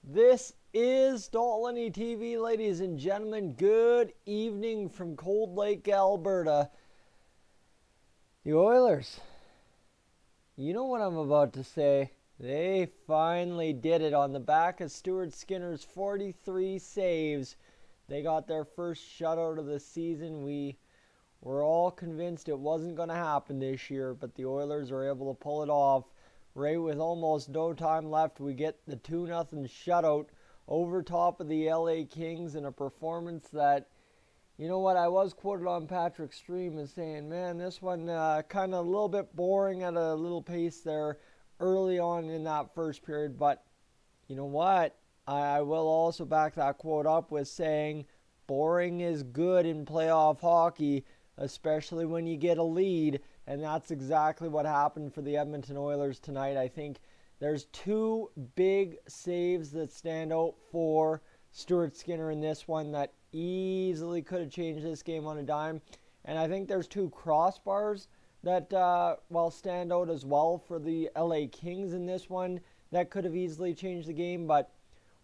This is Dolany TV, ladies and gentlemen. Good evening from Cold Lake, Alberta. The Oilers. You know what I'm about to say. They finally did it on the back of Stuart Skinner's 43 saves. They got their first shutout of the season. We were all convinced it wasn't going to happen this year, but the Oilers were able to pull it off. Right with almost no time left, we get the 2-0 shutout over top of the LA Kings in a performance that, you know what, I was quoted on Patrick's stream as saying, man, this one kind of a little bit boring at a little pace there early on in that first period. But you know what, I will also back that quote up with saying boring is good in playoff hockey, especially when you get a lead. And that's exactly what happened for the Edmonton Oilers tonight. I think there's two big saves that stand out for Stuart Skinner in this one that easily could have changed this game on a dime. And I think there's two crossbars that stand out as well for the LA Kings in this one that could have easily changed the game. But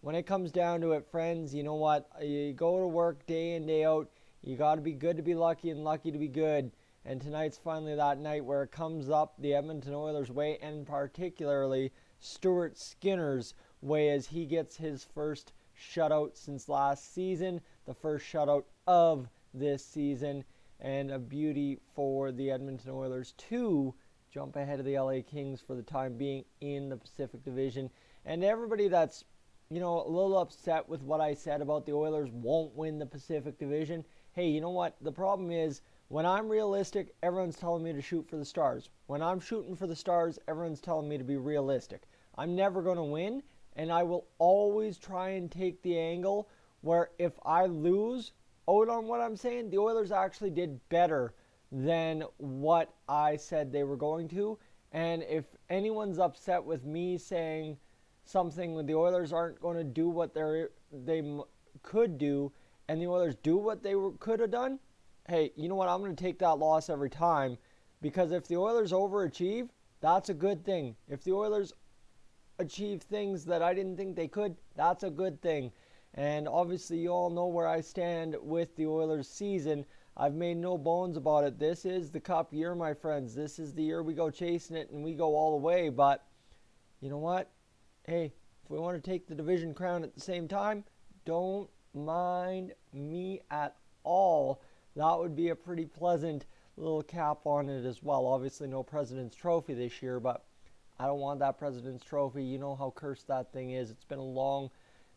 when it comes down to it, friends, you know what? You go to work day in, day out. You got to be good to be lucky and lucky to be good. And tonight's finally that night where it comes up the Edmonton Oilers' way, and particularly Stuart Skinner's way, as he gets his first shutout since last season, the first shutout of this season, and a beauty for the Edmonton Oilers to jump ahead of the LA Kings for the time being in the Pacific Division. And everybody that's, a little upset with what I said about the Oilers won't win the Pacific Division, hey, you know what? The problem is, when I'm realistic, everyone's telling me to shoot for the stars. When I'm shooting for the stars, everyone's telling me to be realistic. I'm never going to win, and I will always try and take the angle where if I lose out on what I'm saying, the Oilers actually did better than what I said they were going to. And if anyone's upset with me saying something when the Oilers aren't going to do what they could do, and the Oilers do what they could have done, hey, you know what? I'm going to take that loss every time, because if the Oilers overachieve, that's a good thing. If the Oilers achieve things that I didn't think they could, that's a good thing. And obviously, you all know where I stand with the Oilers season. I've made no bones about it. This is the Cup year, my friends. This is the year we go chasing it and we go all the way. But you know what? Hey, if we want to take the division crown at the same time, don't mind me at all. That would be a pretty pleasant little cap on it as well. Obviously, no President's Trophy this year, but I don't want that President's Trophy. You know how cursed that thing is. It's been a long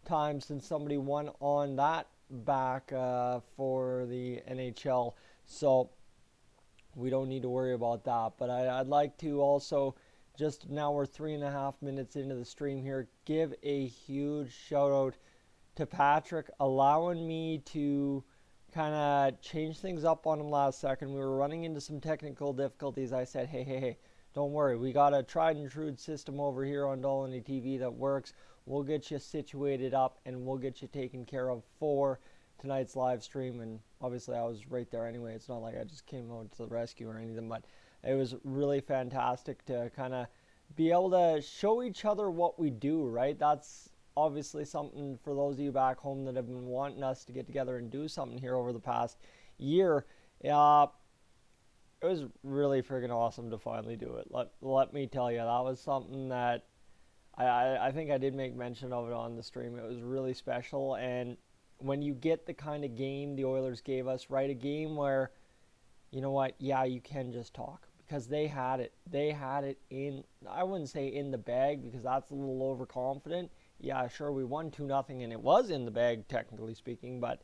time since somebody won on that back for the NHL. So we don't need to worry about that. But I'd like to also, just now we're 3.5 minutes into the stream here, give a huge shout out to Patrick, allowing me to kind of change things up on him last second. We were running into some technical difficulties. I said, hey, don't worry. We got a tried and true system over here on Dolany TV that works. We'll get you situated up and we'll get you taken care of for tonight's live stream. And obviously I was right there anyway. It's not like I just came out to the rescue or anything, but it was really fantastic to kind of be able to show each other what we do, right? That's obviously something for those of you back home that have been wanting us to get together and do something here over the past year. It was really friggin' awesome to finally do it. Let me tell you, that was something that I think I did make mention of it on the stream. It was really special, and when you get the kind of game the Oilers gave us, right, a game where, you know what, yeah, you can just talk, because they had it. They had it in, I wouldn't say in the bag, because that's a little overconfident. Yeah, sure, we won 2-0, and it was in the bag, technically speaking, but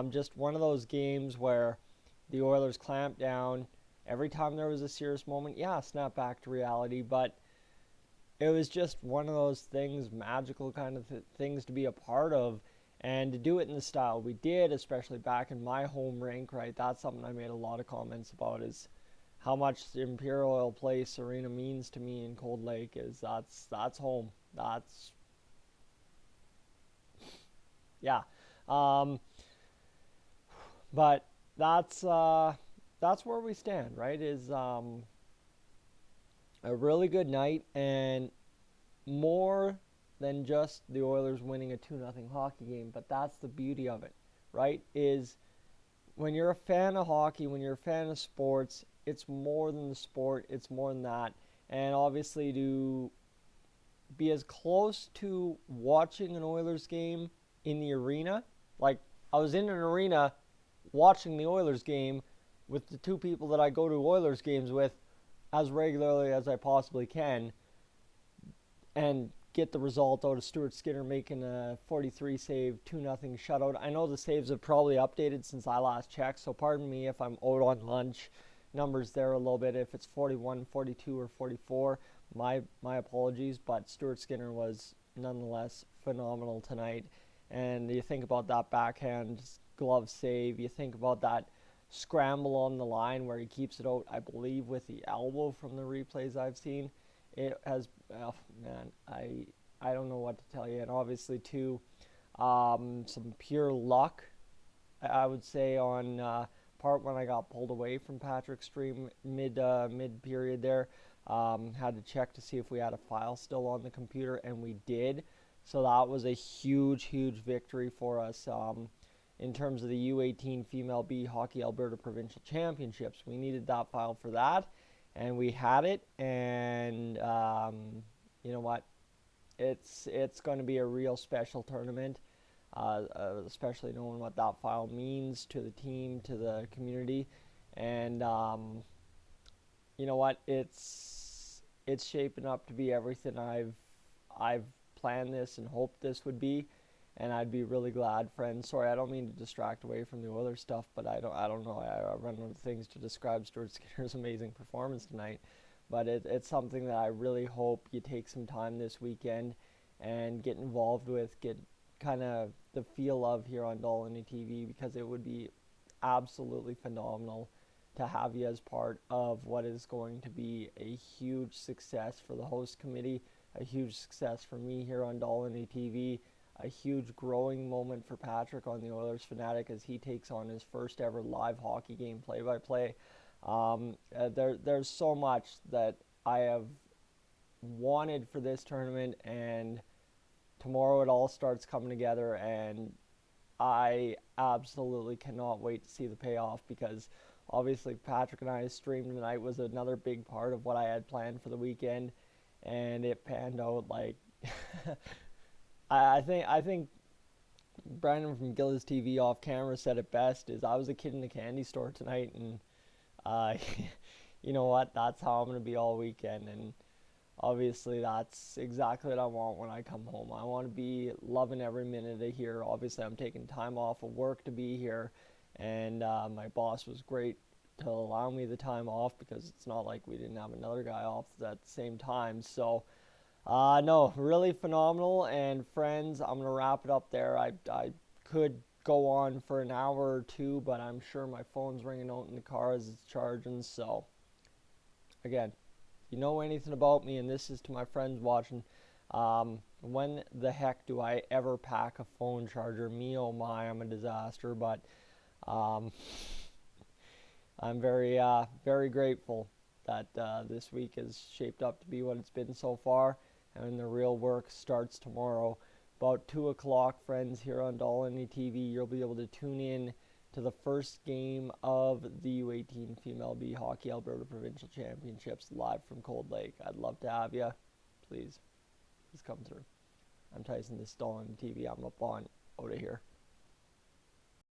just one of those games where the Oilers clamped down. Every time there was a serious moment, yeah, snap back to reality, but it was just one of those things, magical kind of things to be a part of, and to do it in the style we did, especially back in my home rink, right? That's something I made a lot of comments about, is how much the Imperial Oil Place Arena means to me in Cold Lake. Is that's home. That's, yeah. But that's where we stand, right? Is a really good night, and more than just the Oilers winning a 2-0 hockey game. But that's the beauty of it, right? Is when you're a fan of hockey, when you're a fan of sports, it's more than the sport, it's more than that. And obviously to be as close to watching an Oilers game in the arena, like I was in an arena watching the Oilers game with the two people that I go to Oilers games with as regularly as I possibly can, and get the result out of Stuart Skinner making a 43 save 2-0 shutout. I know the saves have probably updated since I last checked, so pardon me if I'm out on lunch numbers there a little bit. If it's 41, 42, or 44, my apologies, but Stuart Skinner was nonetheless phenomenal tonight. And you think about that backhand glove save, you think about that scramble on the line where he keeps it out, I believe, with the elbow from the replays I've seen. It has, oh man, I don't know what to tell you. And obviously, too, some pure luck, I would say, on part when I got pulled away from Patrick's stream mid period there. Had to check to see if we had a file still on the computer, and we did. So that was a huge victory for us in terms of the U18 Female B Hockey Alberta Provincial Championships. We needed that file for that, and we had it. And you know what? It's going to be a real special tournament, especially knowing what that file means to the team, to the community. And you know what? It's shaping up to be everything I've planned this and hoped this would be, and I'd be really glad, friends. Sorry, I don't mean to distract away from the Oilers stuff, but I don't know. I run out of things to describe Stuart Skinner's amazing performance tonight, but it's something that I really hope you take some time this weekend and get involved with, get kind of the feel of here on Dolany TV, because it would be absolutely phenomenal to have you as part of what is going to be a huge success for the host committee, a huge success for me here on Dolany TV, a huge growing moment for Patrick on the Oilers Fanatic as he takes on his first ever live hockey game play-by-play. There's so much that I have wanted for this tournament, and tomorrow it all starts coming together, and I absolutely cannot wait to see the payoff, because obviously Patrick and I's stream tonight was another big part of what I had planned for the weekend, and it panned out like I think Brandon from Gillis TV off camera said it best, is I was a kid in the candy store tonight, and you know what, that's how I'm going to be all weekend. And obviously that's exactly what I want when I come home. I want to be loving every minute of here. Obviously I'm taking time off of work to be here, and my boss was great to allow me the time off, because it's not like we didn't have another guy off at the same time. So no, really phenomenal. And friends, I'm going to wrap it up there. I could go on for an hour or two, but I'm sure my phone's ringing out in the car as it's charging. So again, if you know anything about me, and this is to my friends watching, when the heck do I ever pack a phone charger? Me, oh my, I'm a disaster. But I'm very grateful that this week is shaped up to be what it's been so far, and the real work starts tomorrow. About 2 o'clock, friends, here on Dolany TV, you'll be able to tune in to the first game of the U18 Female B Hockey Alberta Provincial Championships live from Cold Lake. I'd love to have you. Please come through. I'm Tyson, this is Dolany TV. I'm up on out of here.